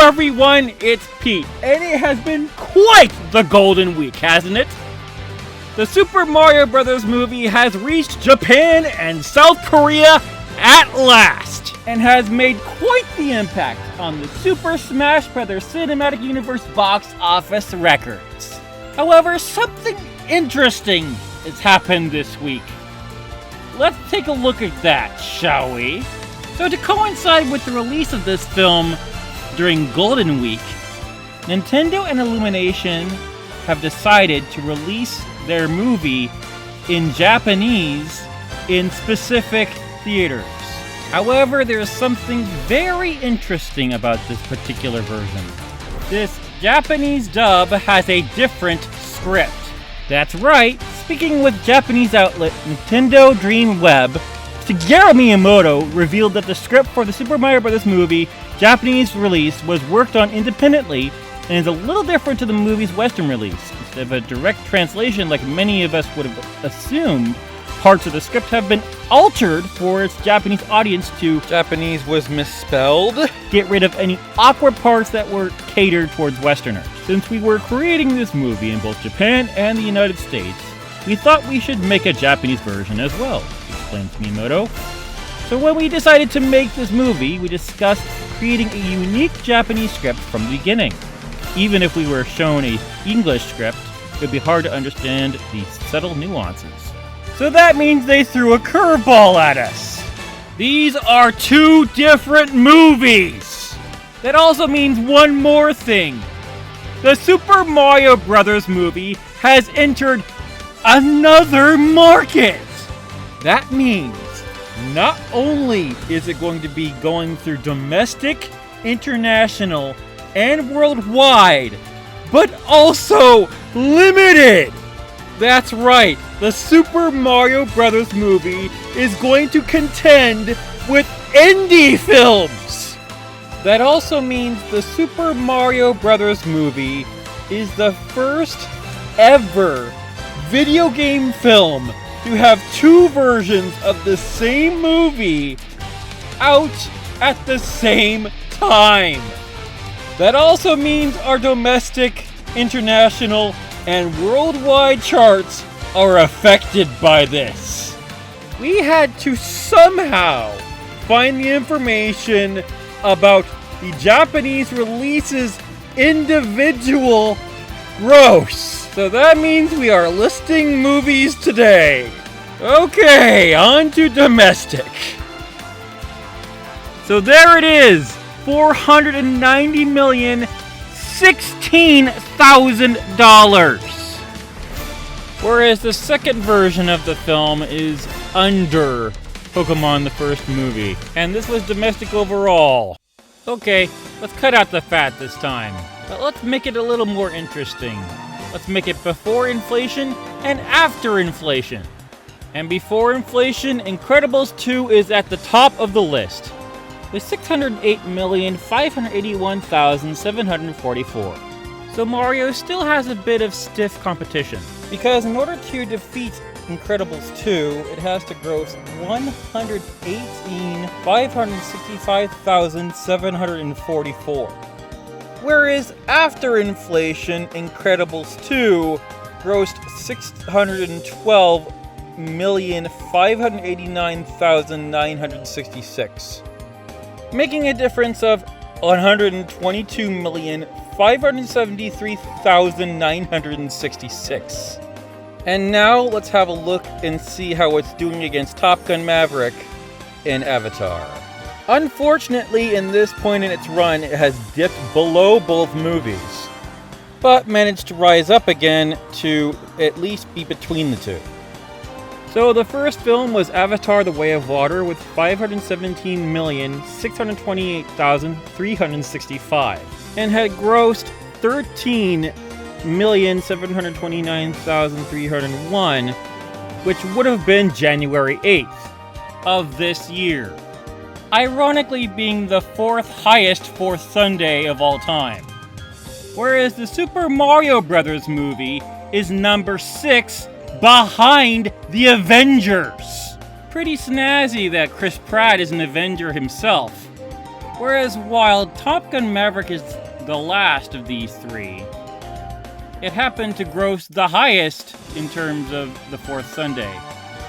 everyone, it's Pete, and it has been quite the golden week, hasn't it? The Super Mario Bros. Movie has reached Japan and South Korea at last, and has made quite the impact on the Super Smash Bros. Cinematic Universe Box Office Records. However, something interesting has happened this week. Let's take a look at that, shall we? So to coincide with the release of this film during Golden Week, Nintendo and Illumination have decided to release their movie in Japanese in specific theaters. However, there's something very interesting about this particular version. This Japanese dub has a different script. That's right, speaking with Japanese outlet Nintendo Dream Web, Shigeru Miyamoto revealed that the script for the Super Mario Bros. Movie Japanese release was worked on independently and is a little different to the movie's Western release. Instead of a direct translation like many of us would have assumed, parts of the script have been altered for its Japanese audience to Japanese was misspelled. Get rid of any awkward parts that were catered towards Westerners. Since we were creating this movie in both Japan and the United States, we thought we should make a Japanese version as well, explains Miyamoto. So when we decided to make this movie, we discussed creating a unique Japanese script from the beginning. Even if we were shown an English script, it would be hard to understand the subtle nuances. So that means they threw a curveball at us. These are two different movies. That also means one more thing. The Super Mario Bros. Movie has entered another market. That means not only is it going to be going through domestic, international, and worldwide, but also limited. That's right, the Super Mario Bros. Movie is going to contend with indie films. That also means the Super Mario Bros. Movie is the first ever video game film to have two versions of the same movie out at the same time. That also means our domestic, international, and worldwide charts are affected by this. We had to somehow find the information about the Japanese release's individual gross. So that means we are listing movies today. Okay, on to domestic. So there it is, $490,016,000. Whereas the second version of the film is under Pokemon the first movie. And this was domestic overall. Okay, let's cut out the fat this time. But let's make it a little more interesting. Let's make it before inflation and after inflation. And before inflation, Incredibles 2 is at the top of the list, with $608,581,744. So Mario still has a bit of stiff competition, because in order to defeat Incredibles 2, it has to gross $118,565,744. Whereas after inflation, Incredibles 2 grossed $612,589,966, making a difference of $122,573,966. And now let's have a look and see how it's doing against Top Gun Maverick in Avatar. Unfortunately, in this point in its run, it has dipped below both movies, but managed to rise up again to at least be between the two. So the first film was Avatar: The Way of Water with $517,628,365 and had grossed $13,729,301, which would have been January 8th of this year, ironically being the fourth highest fourth Sunday of all time. Whereas the Super Mario Bros. Movie is number 6 behind the Avengers. Pretty snazzy that Chris Pratt is an Avenger himself. Whereas while Top Gun Maverick is the last of these three, it happened to gross the highest in terms of the fourth Sunday,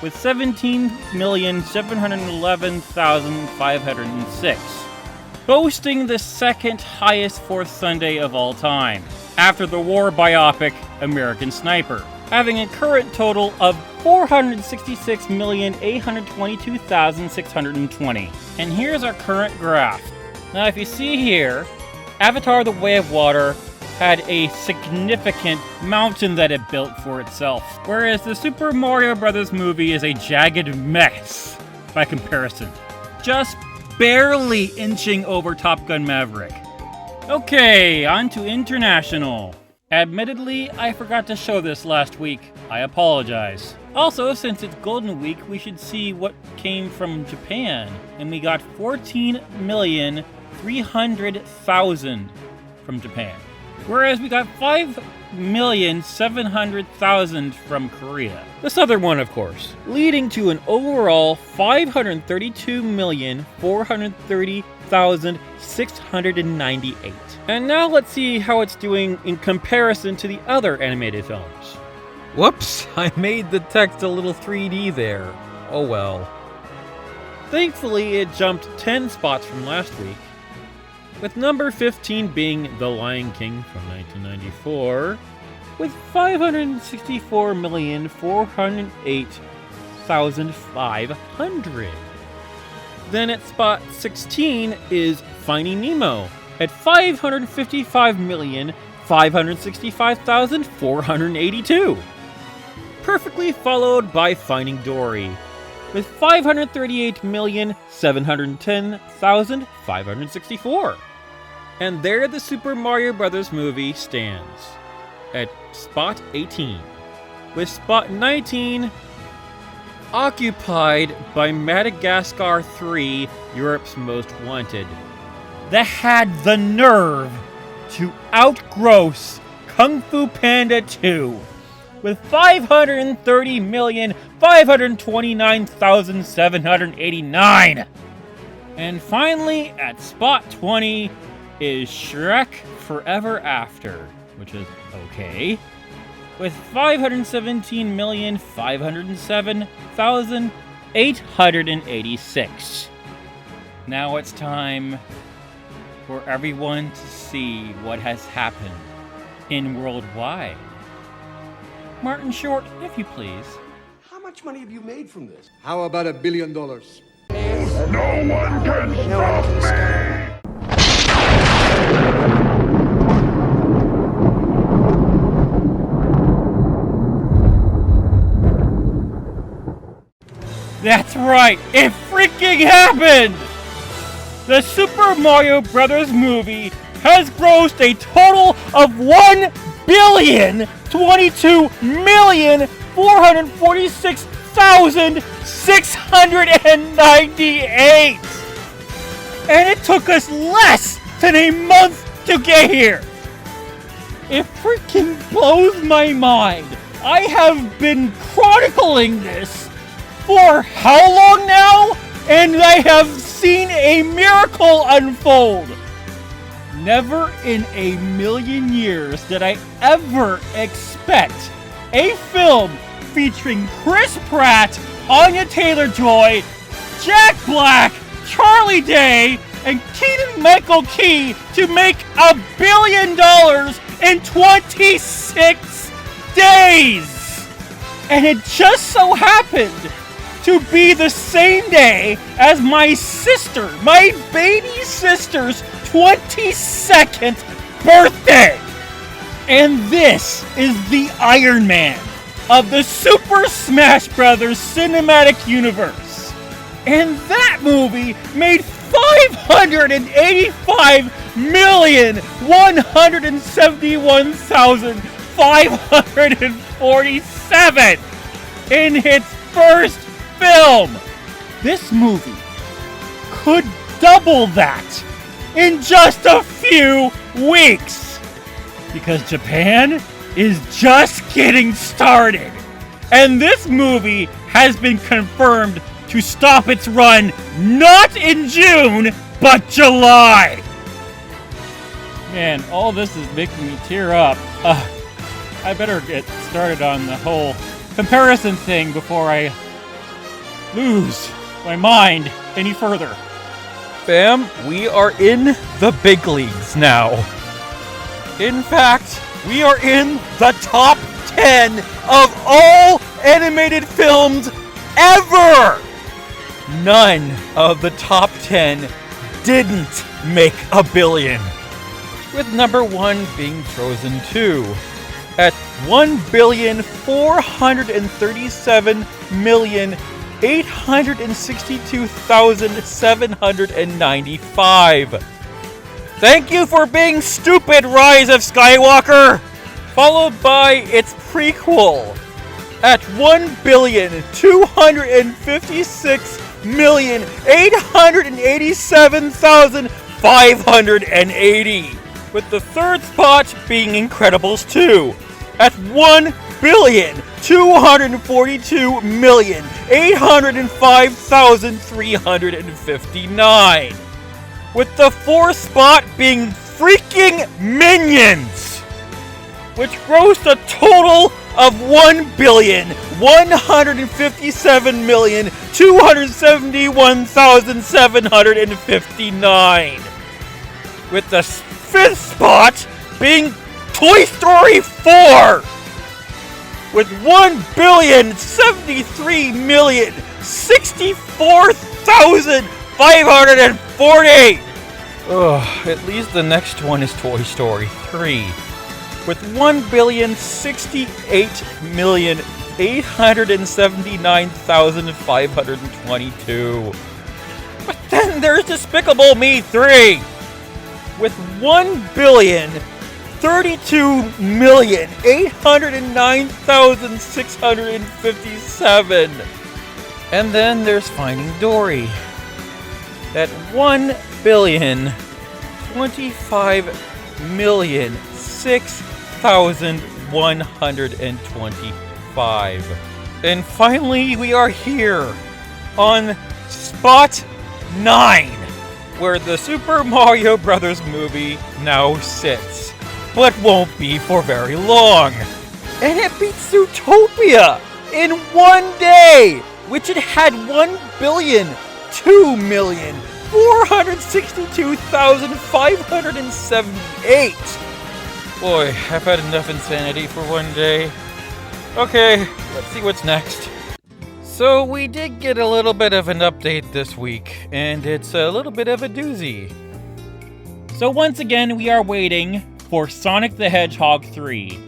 with 17,711,506, boasting the second highest fourth Sunday of all time, after the war biopic American Sniper, having a current total of 466,822,620. And here's our current graph. Now if you see here, Avatar: The Way of Water had a significant mountain that it built for itself, whereas the Super Mario Bros. Movie is a jagged mess by comparison, just barely inching over Top Gun Maverick. Okay, on to international. Admittedly, I forgot to show this last week. I apologize. Also, since it's Golden Week, we should see what came from Japan, and we got 14,300,000 from Japan. Whereas we got 5,700,000 from Korea. The southern one, of course. Leading to an overall 532,430,698. And now let's see how it's doing in comparison to the other animated films. Whoops, I made the text a little 3D there. Oh well. Thankfully, it jumped 10 spots from last week, with number 15 being The Lion King from 1994, with 564,408,500. Then at spot 16 is Finding Nemo at 555,565,482. Perfectly followed by Finding Dory with 538,710,564. And there the Super Mario Bros. Movie stands at spot 18, with spot 19 occupied by Madagascar 3, Europe's Most Wanted, that had the nerve to outgross Kung Fu Panda 2 with 530,529,789. And finally, at spot 20 is Shrek Forever After, which is okay, with 517,507,886. Now it's time for everyone to see what has happened in worldwide. Martin Short, if you please. How much money have you made from this? How about $1 billion? No one can stop me! That's right, it freaking happened! The Super Mario Bros. Movie has grossed a total of $1,222,446,698! And it took us less than a month to get here! It freaking blows my mind! I have been chronicling this for how long now? And I have seen a miracle unfold! Never in a million years did I ever expect a film featuring Chris Pratt, Anya Taylor-Joy, Jack Black, Charlie Day, and Keegan-Michael Key to make $1 billion in 26 days! And it just so happened to be the same day as my baby sister's 22nd birthday! And this is the Iron Man of the Super Smash Bros. Cinematic Universe. And that movie made $585,171,547 in its first film. This movie could double that in just a few weeks, because Japan is just getting started, and this movie has been confirmed to stop its run not in June but July! Man, all this is making me tear up. I better get started on the whole comparison thing before I lose my mind any further. Fam, we are in the big leagues now. In fact, we are in the top 10 of all animated films ever! None of the top 10 didn't make $1 billion. With number 1 being Frozen 2 at $1,437,862,795. Thank you for being stupid, Rise of Skywalker! Followed by its prequel at $1,256,887,580. With the third spot being Incredibles 2 at $1,242,805,359. With the fourth spot being freaking Minions, which grossed a total of $1,157,271,759. With the fifth spot being Toy Story 4 with $1,063,064,540. At least the next one is Toy Story 3 with $1,068,879,522. But then there's Despicable Me 3 with $1,032,809,657. And then there's Finding Dory at $1,025,006,125. And finally, we are here on spot 9, where the Super Mario Bros. Movie now sits, but won't be for very long. And it beats Zootopia in one day, which it had 1,002,462,578. Boy, I've had enough insanity for one day. Okay, let's see what's next. So we did get a little bit of an update this week, and it's a little bit of a doozy. So once again, we are waiting for Sonic the Hedgehog 3,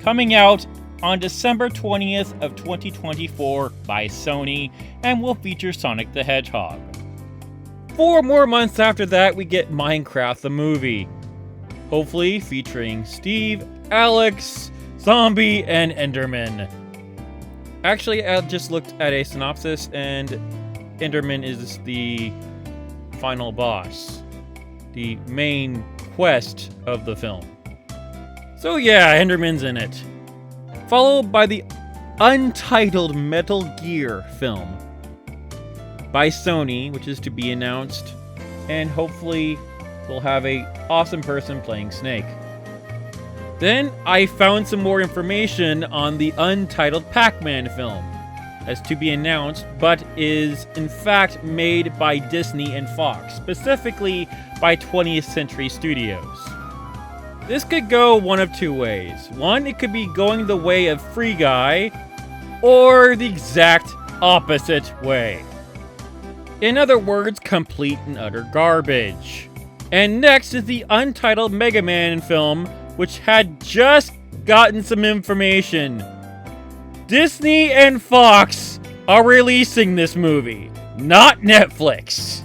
coming out on December 20th of 2024 by Sony, and will feature Sonic the Hedgehog. 4 more months after that, we get Minecraft the movie, hopefully featuring Steve, Alex, Zombie, and Enderman. Actually, I just looked at a synopsis, and Enderman is the final boss, the main quest of the film. So yeah, Enderman's in it. Followed by the untitled Metal Gear film by Sony, which is to be announced, and hopefully we'll have a awesome person playing Snake. Then I found some more information on the untitled Pac-Man film, as to be announced, but is in fact made by Disney and Fox, specifically by 20th Century Studios. This could go one of two ways. One, it could be going the way of Free Guy, or the exact opposite way. In other words, complete and utter garbage. And next is the untitled Mega Man film, which had just gotten some information. Disney and Fox are releasing this movie, not Netflix.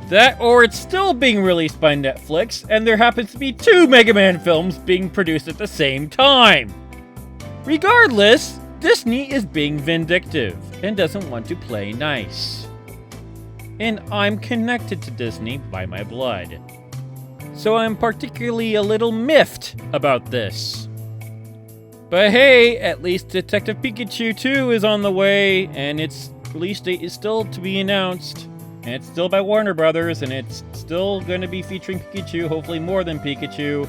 That, or it's still being released by Netflix, and there happens to be 2 Mega Man films being produced at the same time. Regardless, Disney is being vindictive and doesn't want to play nice. And I'm connected to Disney by my blood, so I'm particularly a little miffed about this. But hey, at least Detective Pikachu 2 is on the way, and its release date is still to be announced. And it's still by Warner Brothers, and it's still going to be featuring Pikachu, hopefully more than Pikachu.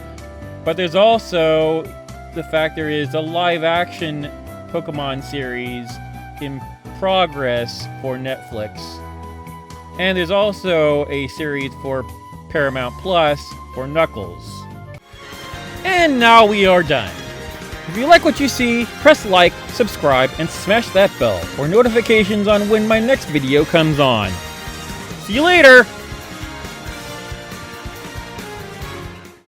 But there's also the fact there is a live-action Pokemon series in progress for Netflix. And there's also a series for Paramount Plus for Knuckles. And now we are done. If you like what you see, press like, subscribe, and smash that bell for notifications on when my next video comes on. See you later!